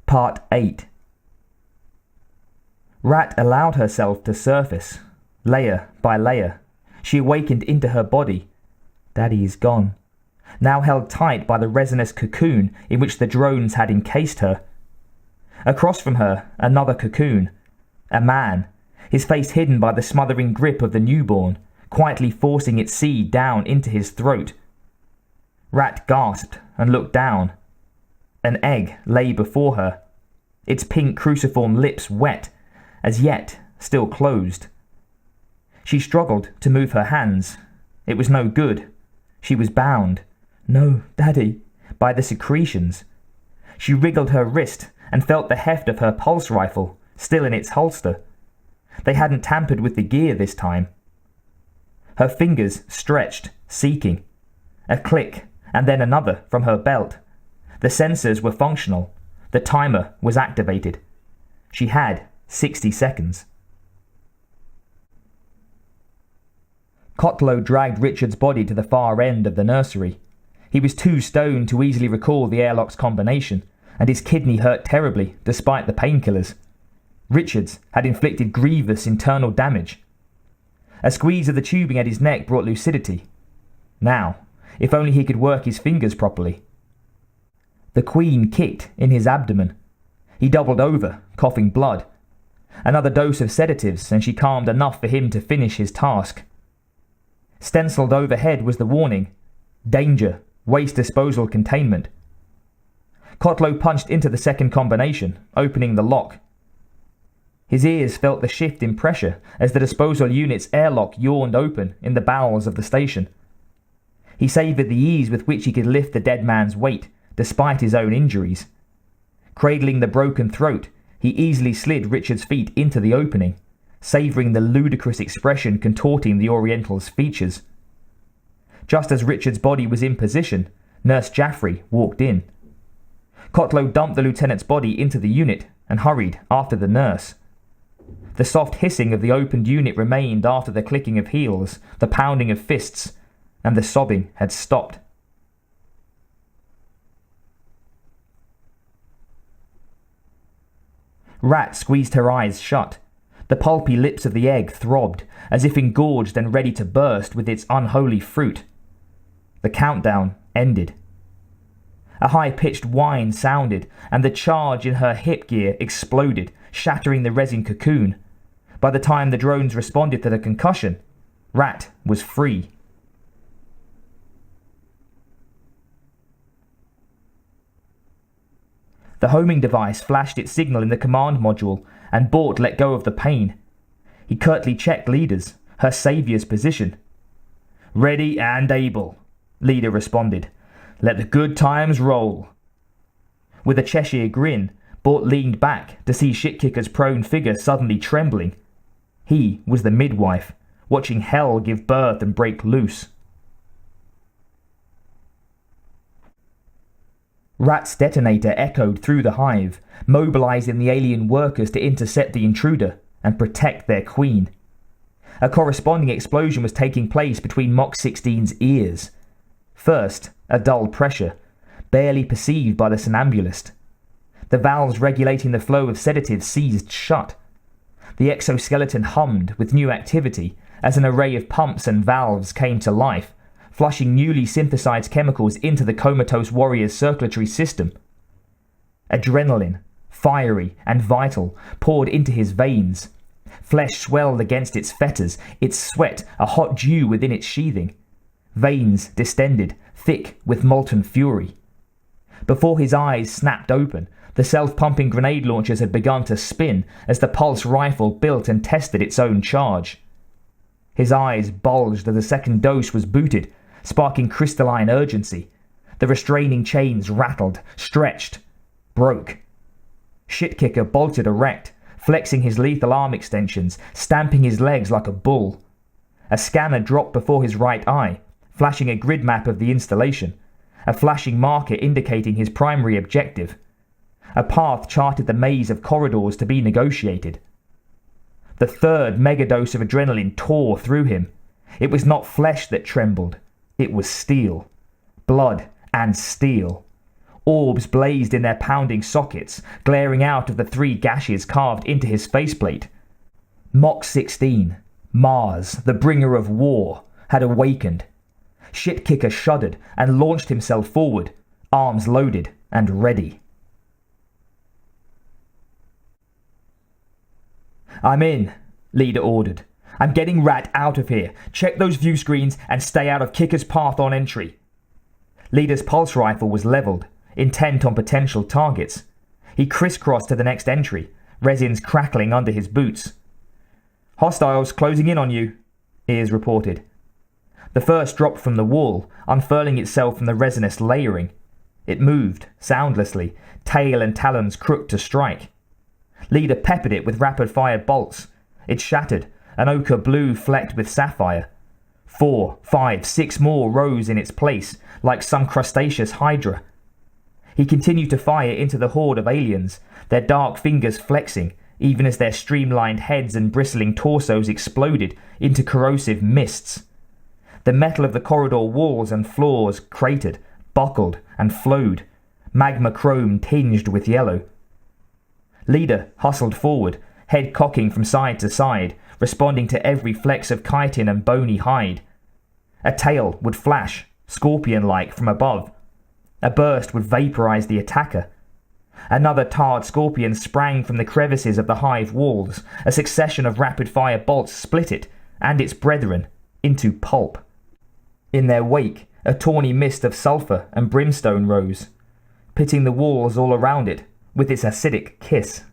Part 8. Rat allowed herself to surface, layer by layer. She awakened into her body. Daddy is gone, now held tight by the resinous cocoon in which the drones had encased her. Across from her, another cocoon. A man, his face hidden by the smothering grip of the newborn, quietly forcing its seed down into his throat. Rat gasped and looked down. An egg lay before her, its pink cruciform lips wet, as yet still closed. She struggled to move her hands. It was no good. She was bound, no, Daddy, by the secretions. She wriggled her wrist and felt the heft of her pulse rifle, still in its holster. They hadn't tampered with the gear this time. Her fingers stretched, seeking. A click, and then another from her belt. The sensors were functional. The timer was activated. She had 60 seconds. Kotlow dragged Richard's body to the far end of the nursery. He was too stoned to easily recall the airlock's combination, and his kidney hurt terribly despite the painkillers. Richards had inflicted grievous internal damage. A squeeze of the tubing at his neck brought lucidity. Now, if only he could work his fingers properly. The Queen kicked in his abdomen. He doubled over, coughing blood. Another dose of sedatives, and she calmed enough for him to finish his task. Stenciled overhead was the warning: danger, waste disposal containment. Kotlow punched into the second combination, opening the lock. His ears felt the shift in pressure as the disposal unit's airlock yawned open in the bowels of the station. He savoured the ease with which he could lift the dead man's weight, despite his own injuries. Cradling the broken throat, he easily slid Richard's feet into the opening, savouring the ludicrous expression contorting the Oriental's features. Just as Richard's body was in position, Nurse Jaffrey walked in. Kotlow dumped the lieutenant's body into the unit and hurried after the nurse. The soft hissing of the opened unit remained after the clicking of heels, the pounding of fists, and the sobbing had stopped. Rat squeezed her eyes shut. The pulpy lips of the egg throbbed, as if engorged and ready to burst with its unholy fruit. The countdown ended. A high-pitched whine sounded, and the charge in her hip gear exploded, shattering the resin cocoon. By the time the drones responded to the concussion, Rat was free. The homing device flashed its signal in the command module, and Bort let go of the pain. He curtly checked Leader's, her saviour's position. "Ready and able," Leader responded. "Let the good times roll." With a Cheshire grin, Bort leaned back to see Shitkicker's prone figure suddenly trembling. He was the midwife, watching hell give birth and break loose. Rat's detonator echoed through the hive, mobilizing the alien workers to intercept the intruder and protect their queen. A corresponding explosion was taking place between Mach 16's ears. First, a dull pressure, barely perceived by the somnambulist. The valves regulating the flow of sedatives seized shut. The exoskeleton hummed with new activity as an array of pumps and valves came to life, flushing newly synthesized chemicals into the comatose warrior's circulatory system. Adrenaline, fiery and vital, poured into his veins. Flesh swelled against its fetters, its sweat a hot dew within its sheathing. Veins distended, thick with molten fury. Before his eyes snapped open, the self-pumping grenade launchers had begun to spin as the pulse rifle built and tested its own charge. His eyes bulged as a second dose was booted, sparking crystalline urgency. The restraining chains rattled, stretched, broke. Shitkicker bolted erect, flexing his lethal arm extensions, stamping his legs like a bull. A scanner dropped before his right eye, flashing a grid map of the installation, a flashing marker indicating his primary objective. A path charted the maze of corridors to be negotiated. The third megadose of adrenaline tore through him. It was not flesh that trembled. It was steel. Blood and steel. Orbs blazed in their pounding sockets, glaring out of the 3 gashes carved into his faceplate. Mach 16, Mars, the bringer of war, had awakened. Shitkicker shuddered and launched himself forward, arms loaded and ready. "I'm in," Leader ordered. "I'm getting Rat out of here. Check those view screens and stay out of Kicker's path on entry." Leader's pulse rifle was leveled, intent on potential targets. He crisscrossed to the next entry, resins crackling under his boots. "Hostiles closing in on you," Ears reported. The first dropped from the wall, unfurling itself from the resinous layering. It moved, soundlessly, tail and talons crooked to strike. Leader peppered it with rapid-fire bolts. It shattered, an ochre blue flecked with sapphire. 4, 5, 6 more rose in its place, like some crustaceous hydra. He continued to fire into the horde of aliens, their dark fingers flexing, even as their streamlined heads and bristling torsos exploded into corrosive mists. The metal of the corridor walls and floors cratered, buckled, and flowed, magma chrome tinged with yellow. Leader hustled forward, head cocking from side to side, responding to every flex of chitin and bony hide. A tail would flash, scorpion-like, from above. A burst would vaporize the attacker. Another tarred scorpion sprang from the crevices of the hive walls. A succession of rapid-fire bolts split it, and its brethren, into pulp. In their wake, a tawny mist of sulphur and brimstone rose, pitting the walls all around it with its acidic kiss.